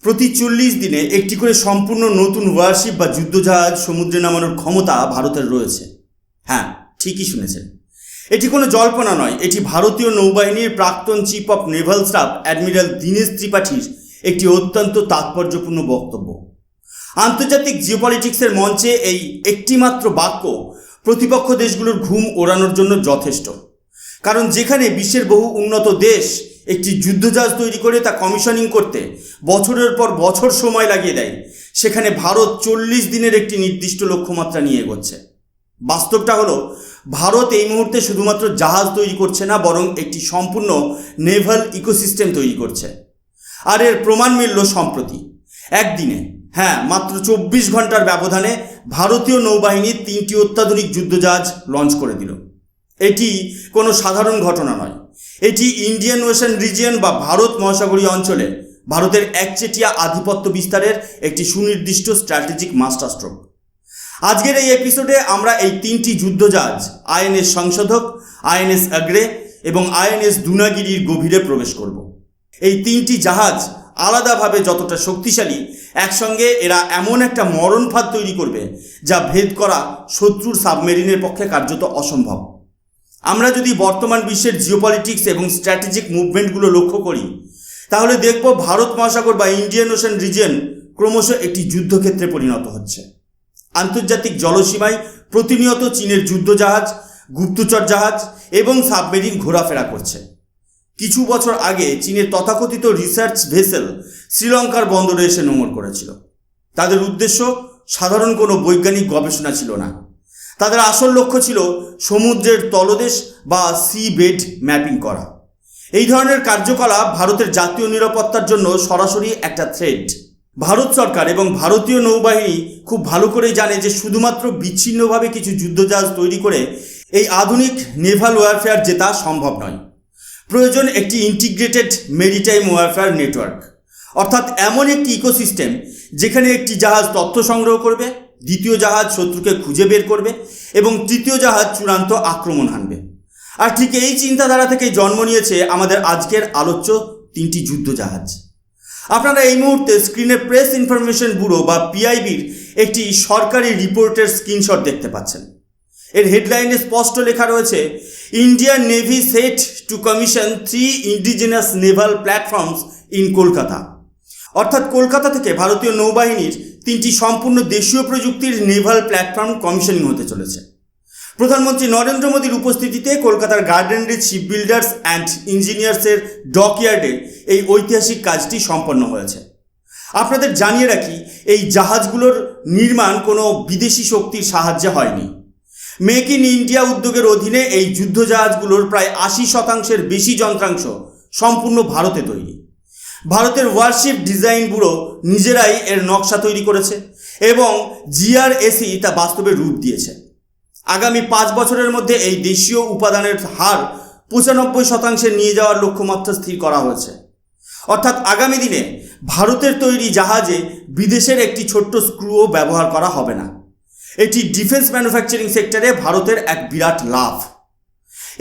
প্রতি 40 দিনে একটি করে সম্পূর্ণ নতুন ওয়ারশিপ বা যুদ্ধজাহাজ সমুদ্রে নামানোর ক্ষমতা ভারতের রয়েছে। হ্যাঁ, ঠিকই শুনেছেন। এটি কোনো জল্পনা নয়, এটি ভারতীয় নৌবাহিনীর প্রাক্তন chief of naval staff admiral Dinesh ত্রিপাঠীর একটি অত্যন্ত তাৎপর্যপূর্ণ বক্তব্য। আন্তর্জাতিক জিওপলিটিক্সের মঞ্চে এই একটিমাত্র বাক্য প্রতিপক্ষ দেশগুলোর ঘুম ওড়ানোর জন্য যথেষ্ট। কারণ যেখানে বিশ্বের বহু উন্নত দেশ একটি যুদ্ধজাহাজ তৈরি করে তা কমিশনিং করতে বছরের পর বছর সময় লাগিয়ে দেয়, সেখানে ভারত 40 দিনের একটি নির্দিষ্ট লক্ষ্যমাত্রা নিয়ে এগোচ্ছে। বাস্তবটা হলো, ভারত এই মুহূর্তে শুধুমাত্র জাহাজ তৈরি করছে না, বরং একটি সম্পূর্ণ নেভাল ইকোসিস্টেম তৈরি করছে। আর এর প্রমাণ মিলল সম্প্রতি। একদিনে, হ্যাঁ মাত্র 24 ঘন্টার ব্যবধানে ভারতীয় নৌবাহিনী 3টি অত্যাধুনিক যুদ্ধজাহাজ লঞ্চ করে দিল। এটি কোনো সাধারণ ঘটনা নয়, এটি ইন্ডিয়ান ওশেন রিজিয়ন বা ভারত মহাসাগরীয় অঞ্চলে ভারতের একচেটিয়া আধিপত্য বিস্তারের একটি সুনির্দিষ্ট স্ট্র্যাটেজিক মাস্টারস্ট্রোক। আজকের এই এপিসোডে আমরা এই 3টি যুদ্ধজাহাজ আইএনএস সংশোধক, আইএনএস আগ্রে এবং আইএনএস দুনাগিরির গভীরে প্রবেশ করব। এই 3টি জাহাজ আলাদাভাবে যতটা শক্তিশালী, একসঙ্গে এরা এমন একটা মরণফাঁদ তৈরি করবে যা ভেদ করা শত্রুর সাবমেরিনের পক্ষে কার্যত অসম্ভব। আমরা যদি বর্তমান বিশ্বের জিওপলিটিক্স এবং স্ট্র্যাটেজিক মুভমেন্টগুলো লক্ষ্য করি, তাহলে দেখব ভারত মহাসাগর বা ইন্ডিয়ান ওশেন রিজিয়ন ক্রমশ একটি যুদ্ধক্ষেত্রে পরিণত হচ্ছে। আন্তর্জাতিক জলসীমায় প্রতিনিয়ত চীনের যুদ্ধজাহাজ, গুপ্তচর জাহাজ এবং সাবমেরিন ঘোরাফেরা করছে। কিছু বছর আগে চীনের তথাকথিত রিসার্চ ভেসেল শ্রীলঙ্কার বন্দরে এসে নোঙর করেছিল। তাদের উদ্দেশ্য সাধারণ কোনো বৈজ্ঞানিক গবেষণা ছিল না, তাদের আসল লক্ষ্য ছিল সমুদ্রের তলদেশ বা সি বেড ম্যাপিং করা। এই ধরনের কার্যকলাপ ভারতের জাতীয় নিরাপত্তার জন্য সরাসরি একটা থ্রেট। ভারত সরকার এবং ভারতীয় নৌবাহিনী খুব ভালো করেই জানে যে শুধুমাত্র বিচ্ছিন্নভাবে কিছু যুদ্ধজাহাজ তৈরি করে এই আধুনিক নেভাল ওয়ারফেয়ার জেতা সম্ভব নয়। প্রয়োজন একটি ইন্টিগ্রেটেড মেরিটাইম ওয়ারফেয়ার নেটওয়ার্ক, অর্থাৎ এমন একটি ইকোসিস্টেম যেখানে একটি জাহাজ তথ্য সংগ্রহ করবে, দ্বিতীয় জাহাজ শত্রুকে খুঁজে বের করবে এবং তৃতীয় জাহাজ চূড়ান্ত আক্রমণ হানবে। আর ঠিক এই চিন্তাধারা থেকেই জন্ম নিয়েছে আমাদের আজকের আলোচ্য 3টি যুদ্ধজাহাজ। আপনারা এই মুহূর্তে স্ক্রিনে প্রেস ইনফরমেশন ব্যুরো বা পিআইবির একটি সরকারি রিপোর্টের স্ক্রিনশট দেখতে পাচ্ছেন। এর হেডলাইনে স্পষ্ট লেখা রয়েছে, Indian navy set to commission 3 indigenous naval platforms in Kolkata. অর্থাৎ কলকাতা থেকে ভারতীয় নৌবাহিনীর 3টি সম্পূর্ণ দেশীয় প্রযুক্তির নেভাল প্ল্যাটফর্ম কমিশনিং হতে চলেছে। প্রধানমন্ত্রী নরেন্দ্র মোদীর উপস্থিতিতে কলকাতার Garden Reach Shipbuilders and ইঞ্জিনিয়ার্সের ডকইয়ার্ডে এই ঐতিহাসিক কাজটি সম্পন্ন হয়েছে। আপনাদের জানিয়ে রাখি, এই জাহাজগুলোর নির্মাণ কোনো বিদেশি শক্তির সাহায্যে হয়নি। মেক ইন ইন্ডিয়া উদ্যোগের অধীনে এই যুদ্ধজাহাজগুলোর প্রায় 80% বেশি যন্ত্রাংশ সম্পূর্ণ ভারতে তৈরি। ভারতের ওয়ারশিপ ডিজাইন ব্যুরো নিজেরাই এর নকশা তৈরি করেছে এবং জিআরএসি তা বাস্তবে রূপ দিয়েছে। আগামী 5 বছরের মধ্যে এই দেশীয় উপাদানের হার 95% নিয়ে যাওয়ার লক্ষ্যমাত্রা স্থির করা হয়েছে। অর্থাৎ আগামী দিনে ভারতের তৈরি জাহাজে বিদেশের একটি ছোট্ট স্ক্রুও ব্যবহার করা হবে না। এটি ডিফেন্স ম্যানুফ্যাকচারিং সেক্টরে ভারতের এক বিরাট লাভ।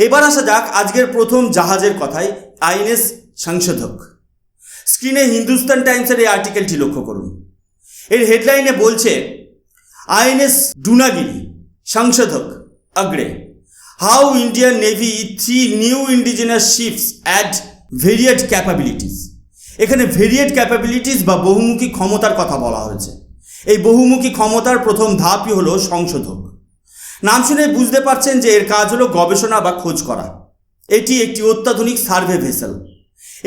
এবার আসা যাক আজকের প্রথম জাহাজের কথায়, আইএনএস সংশোধক। স্ক্রিনে হিন্দুস্তান টাইমসের এই আর্টিকেলটি লক্ষ্য করুন। এর হেডলাইনে বলছে, INS Dunagiri Sanshodhak Agray, how Indian Navy 3 new indigenous ships add varied capabilities. এখানে ভেরিয়েড ক্যাপাবিলিটিস বা বহুমুখী ক্ষমতার কথা বলা হয়েছে। এই বহুমুখী ক্ষমতার প্রথম ধাপই হলো সংশোধক। নাম শুনে বুঝতে পারছেন যে এর কাজ হলো গবেষণা বা খোঁজ করা। এটি একটি অত্যাধুনিক সার্ভে ভেসেল।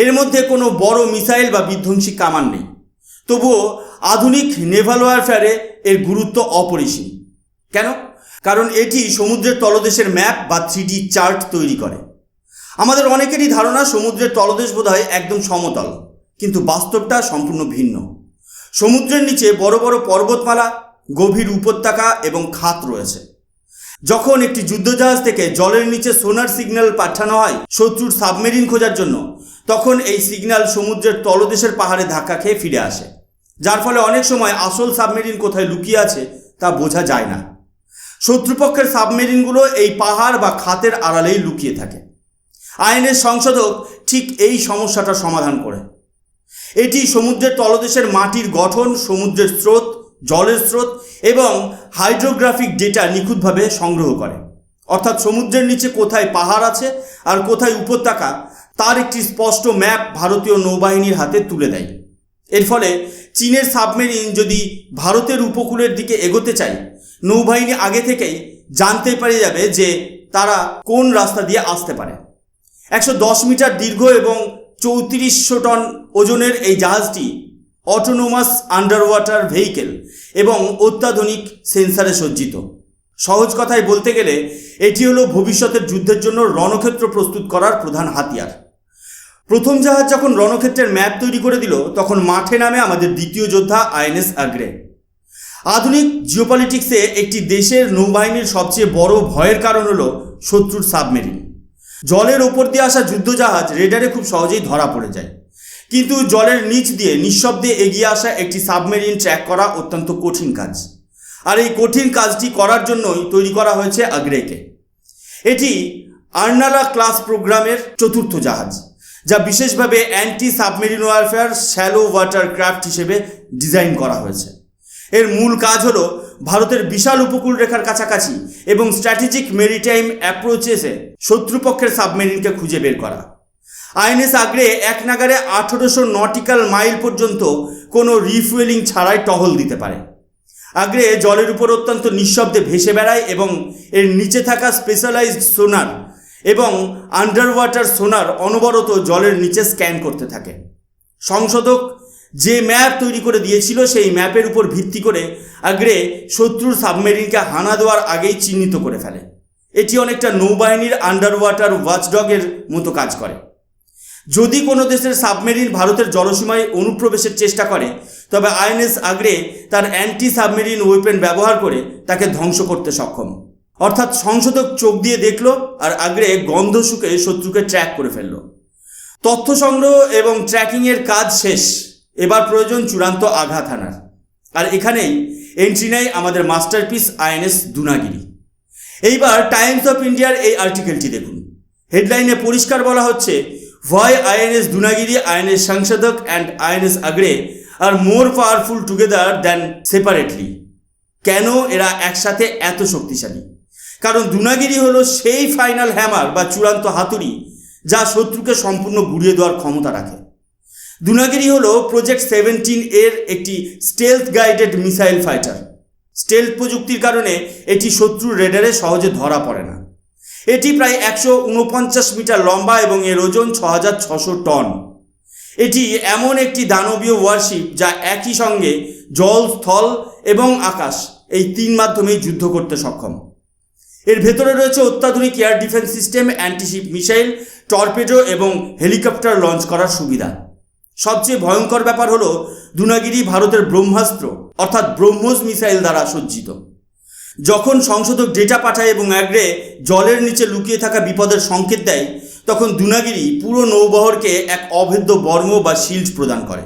এর মধ্যে কোনো বড় মিসাইল বা বিধ্বংসী কামান নেই, তবুও আধুনিক নেভাল ওয়ারফেয়ারে এর গুরুত্ব অপরিসীম। কেন? কারণ এটি সমুদ্রের তলদেশের ম্যাপ বা 3D চার্ট তৈরি করে। আমাদের অনেকেরই ধারণা সমুদ্রের তলদেশ বোধহয় একদম সমতল, কিন্তু বাস্তবটা সম্পূর্ণ ভিন্ন। সমুদ্রের নিচে বড় বড় পর্বতমালা, গভীর উপত্যকা এবং খাত রয়েছে। যখন একটি যুদ্ধজাহাজ থেকে জলের নিচে সোনার সিগন্যাল পাঠানো হয় শত্রুর সাবমেরিন খোঁজার জন্য, তখন এই সিগন্যাল সমুদ্রের তলদেশের পাহাড়ে ধাক্কা খেয়ে ফিরে আসে, যার ফলে অনেক সময় আসল সাবমেরিন কোথায় লুকিয়ে আছে তা বোঝা যায় না। শত্রুপক্ষের সাবমেরিনগুলো এই পাহাড় বা খাতের আড়ালেই লুকিয়ে থাকে। আইএনএস সংশোধক ঠিক এই সমস্যাটা সমাধান করে। এটি সমুদ্রের তলদেশের মাটির গঠন, সমুদ্রের স্রোত, জলের স্রোত এবং হাইড্রোগ্রাফিক ডেটা নিখুঁতভাবে সংগ্রহ করে। অর্থাৎ সমুদ্রের নিচে কোথায় পাহাড় আছে আর কোথায় উপত্যকা তার একটি স্পষ্ট ম্যাপ ভারতীয় নৌবাহিনীর হাতে তুলে দেয়। এর ফলে চীনের সাবমেরিন যদি ভারতের উপকূলের দিকে এগোতে চায়, নৌবাহিনী আগে থেকেই জানতে পেরে যাবে যে তারা কোন রাস্তা দিয়ে আসতে পারে। 110 মিটার দীর্ঘ এবং 3400 টন ওজনের এই জাহাজটি অটোনোমাস আন্ডার ওয়াটার ভেহিকেল এবং অত্যাধুনিক সেন্সারে সজ্জিত। সহজ কথায় বলতে গেলে এটি হলো ভবিষ্যতের যুদ্ধের জন্য রণক্ষেত্র প্রস্তুত করার প্রধান হাতিয়ার। প্রথম জাহাজ যখন রণক্ষেত্রের ম্যাপ তৈরি করে দিল, তখন মাঠে নামে আমাদের দ্বিতীয় যোদ্ধা আইএনএস আগ্রে। আধুনিক জিওপলিটিক্সে একটি দেশের নৌবাহিনীর সবচেয়ে বড় ভয়ের কারণ হলো শত্রুর সাবমেরিন। জলের ওপর দিয়ে আসা যুদ্ধজাহাজ রেডারে খুব সহজেই ধরা পড়ে যায়, কিন্তু জলের নিচ দিয়ে নিঃশব্দে এগিয়ে আসা একটি সাবমেরিন ট্র্যাক করা অত্যন্ত কঠিন কাজ। আর এই কঠিন কাজটি করার জন্যই তৈরি করা হয়েছে আগ্রেকে। এটি আর্নালা ক্লাস প্রোগ্রামের চতুর্থ জাহাজ, যা বিশেষভাবে anti submarine warfare shallow water craft হিসেবে ডিজাইন করা হয়েছে। এর মূল কাজ হলো ভারতের বিশাল উপকূল রেখার কাছাকাছি এবং স্ট্র্যাটেজিক মেরিটাইম অ্যাপ্রোচেসে শত্রুপক্ষের সাবমেরিনকে খুঁজে বের করা। আইএনএস আগ্রে এক নাগারে 1800 নটিক্যাল মাইল পর্যন্ত কোনো রিফুয়েলিং ছাড়াই টহল দিতে পারে। আগ্রে জলের উপর অত্যন্ত নিঃশব্দে ভেসে বেড়ায় এবং এর নিচে থাকা স্পেশালাইজড সোনার এবং আন্ডার ওয়াটার সোনার অনবরত জলের নিচে স্ক্যান করতে থাকে। সংশোধক যে ম্যাপ তৈরি করে দিয়েছিল সেই ম্যাপের উপর ভিত্তি করে আগ্রে শত্রুর সাবমেরিনকে হানা দেওয়ার আগেই চিহ্নিত করে ফেলে। এটি অনেকটা নৌবাহিনীর আন্ডার ওয়াটার ওয়াচডগের মতো কাজ করে। যদি কোনো দেশের সাবমেরিন ভারতের জলসীমায় অনুপ্রবেশের চেষ্টা করে, তবে আইএনএস আগ্রে তার অ্যান্টি সাবমেরিন ওয়েপেন ব্যবহার করে তাকে ধ্বংস করতে সক্ষম। অর্থাৎ সংশোধক চোখ দিয়ে দেখল আর আগ্রে গন্ধ শুকে শত্রুকে ট্র্যাক করে ফেলল। তথ্য সংগ্রহ এবং ট্র্যাকিংয়ের কাজ শেষ, এবার প্রয়োজন চূড়ান্ত আঘাত হানার। আর এখানেই এন্ট্রি নেয় আমাদের মাস্টারপিস আইএনএস দুনাগিরি। এইবার টাইমস অফ ইন্ডিয়ার এই আর্টিকেলটি দেখুন। হেডলাইনে পরিষ্কার বলা হচ্ছে, Why INS Dunagiri, INS Shangshadak and INS Agre are more powerful together than separately. কেন এরা একসাথে এত শক্তিশালী? কারণ দুনাগিরি হলো সেই ফাইনাল হ্যামার বা চূড়ান্ত হাতুড়ি যা শত্রুকে সম্পূর্ণ গুড়িয়ে দেওয়ার ক্ষমতা রাখে। দুনাগিরি হলো প্রজেক্ট 17 এর একটি stealth guided missile fighter. Stealth প্রযুক্তির কারণে এটি শত্রুর রেডারে সহজে ধরা পড়ে না। এটি প্রায় 149 মিটার লম্বা এবং এর ওজন 6600 টন। এটি এমন একটি দানবীয় ওয়ারশিপ যা একই সঙ্গে জল, স্থল এবং আকাশ এই তিন মাধ্যমেই যুদ্ধ করতে সক্ষম। এর ভেতরে রয়েছে অত্যাধুনিক air defence system, antiship missile, torpedo এবং হেলিকপ্টার লঞ্চ করার সুবিধা। সবচেয়ে ভয়ঙ্কর ব্যাপার হলো দুনাগিরি ভারতের ব্রহ্মাস্ত্র অর্থাৎ ব্রহ্মোস মিসাইল দ্বারা সজ্জিত। যখন সংশোধক ডেটা পাঠায় এবং আগ্রে জলের নিচে লুকিয়ে থাকা বিপদের সংকেত দেয়, তখন দুনাগিরি পুরো নৌবহরকে এক অভেদ্য বর্ম বা শিল্ড প্রদান করে।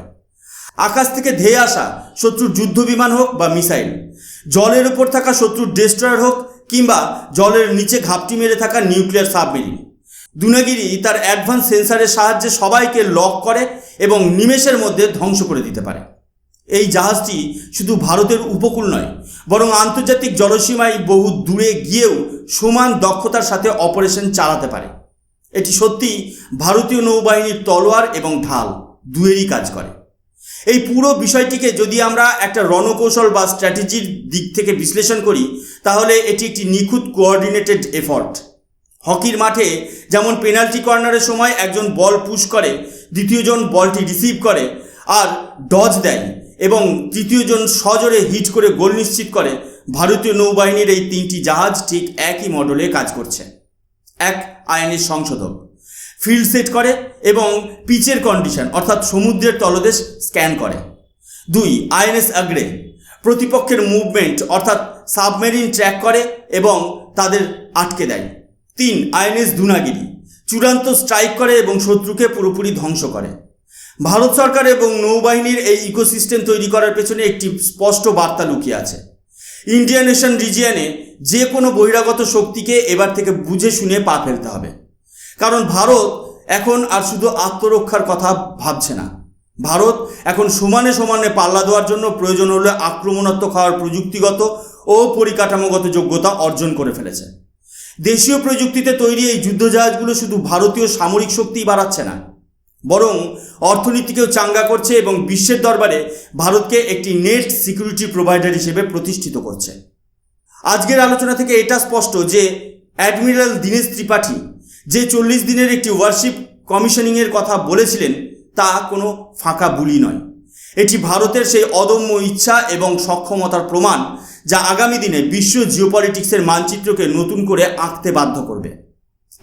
আকাশ থেকে ধেয়ে আসা শত্রুর যুদ্ধ বিমান হোক বা মিসাইল, জলের উপর থাকা শত্রুর ডেস্ট্রয়ার হোক কিংবা জলের নিচে ঘাপটি মেরে থাকা নিউক্লিয়ার সাবমেরিন, দুনাগিরি তার অ্যাডভান্স সেন্সারের সাহায্যে সবাইকে লক করে এবং নিমেষের মধ্যে ধ্বংস করে দিতে পারে। এই জাহাজটি শুধু ভারতের উপকূল নয়, বরং আন্তর্জাতিক জলসীমায় বহু দূরে গিয়েও সমান দক্ষতার সাথে অপারেশন চালাতে পারে। এটি সত্যি ভারতীয় নৌবাহিনীর তলোয়ার এবং ঢাল দুয়েরই কাজ করে। এই পুরো বিষয়টিকে যদি আমরা একটা রণকৌশল বা স্ট্র্যাটেজির দিক থেকে বিশ্লেষণ করি, তাহলে এটি একটি নিখুঁত কোঅর্ডিনেটেড এফর্ট। হকির মাঠে যেমন পেনাল্টি কর্নারের সময় একজন বল পুশ করে, দ্বিতীয়জন বলটি রিসিভ করে আর ডজ দেয় এবং তৃতীয়জন সজোরে হিট করে গোল নিশ্চিত করে, ভারতীয় নৌবাহিনীর এই তিনটি জাহাজ ঠিক একই মডেলে কাজ করছে। এক, আইএনএস সংশোধক ফিল্ড সেট করে এবং পিচের কন্ডিশন অর্থাৎ সমুদ্রের তলদেশ স্ক্যান করে। 2, আইএনএস আগ্রে প্রতিপক্ষের মুভমেন্ট অর্থাৎ সাবমেরিন ট্র্যাক করে এবং তাদের আটকে দেয়। 3, আইএনএস দুনাগিরি চূড়ান্ত স্ট্রাইক করে এবং শত্রুকে পুরোপুরি ধ্বংস করে। ভারত সরকার এবং নৌবাহিনীর এই ইকোসিস্টেম তৈরি করার পেছনে একটি স্পষ্ট বার্তা লুকিয়ে আছে। ইন্ডিয়ান ওশেন রিজিয়নে যে কোনো বহিরাগত শক্তিকে এবার থেকে বুঝে শুনে পা ফেলতে হবে, কারণ ভারত এখন আর শুধু আত্মরক্ষার কথা ভাবছে না। ভারত এখন সমানে সমানে পাল্লা দেওয়ার জন্য প্রয়োজন হলে আক্রমণাত্মক হওয়ার প্রযুক্তিগত ও পরিকাঠামোগত যোগ্যতা অর্জন করে ফেলেছে। দেশীয় প্রযুক্তিতে তৈরি এই যুদ্ধজাহাজগুলো শুধু ভারতীয় সামরিক শক্তিই বাড়াচ্ছে না, বরং অর্থনীতিকেও চাঙ্গা করছে এবং বিশ্বের দরবারে ভারতকে একটি নেট সিকিউরিটি প্রোভাইডার হিসেবে প্রতিষ্ঠিত করছে। আজকের আলোচনা থেকে এটা স্পষ্ট যে অ্যাডমিরাল দীনেশ ত্রিপাঠী যে 40 দিনের একটি ওয়ারশিপ কমিশনিংয়ের কথা বলেছিলেন তা কোনো ফাঁকা বুলি নয়। এটি ভারতের সেই অদম্য ইচ্ছা এবং সক্ষমতার প্রমাণ যা আগামী দিনে বিশ্ব জিওপলিটিক্সের মানচিত্রকে নতুন করে আঁকতে বাধ্য করবে।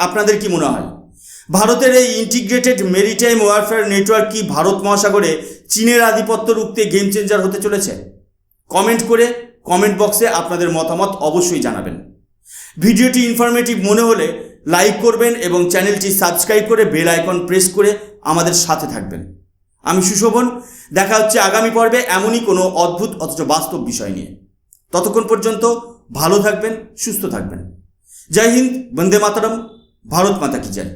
আপনাদের কি মনে হয়, ভারতের এই ইন্টিগ্রেটেড মেরিটাইম ওয়ারফেয়ার নেটওয়ার্ক কি ভারত মহাসাগরে চীনের আধিপত্য রুখতে গেম চেঞ্জার হতে চলেছে? কমেন্ট করে কমেন্ট বক্সে আপনাদের মতামত অবশ্যই জানাবেন। ভিডিওটি ইনফরমেটিভ মনে হলে লাইক করবেন এবং চ্যানেলটি সাবস্ক্রাইব করে বেল আইকন প্রেস করে আমাদের সাথে থাকবেন। আমি সুশোভন, দেখা হচ্ছে আগামী পর্বে এমনই কোনো অদ্ভুত অথচ বাস্তব বিষয় নিয়ে। ততক্ষণ পর্যন্ত ভালো থাকবেন, সুস্থ থাকবেন। জয় হিন্দ, বন্দে মাতরম, ভারত মাতা কি জয়।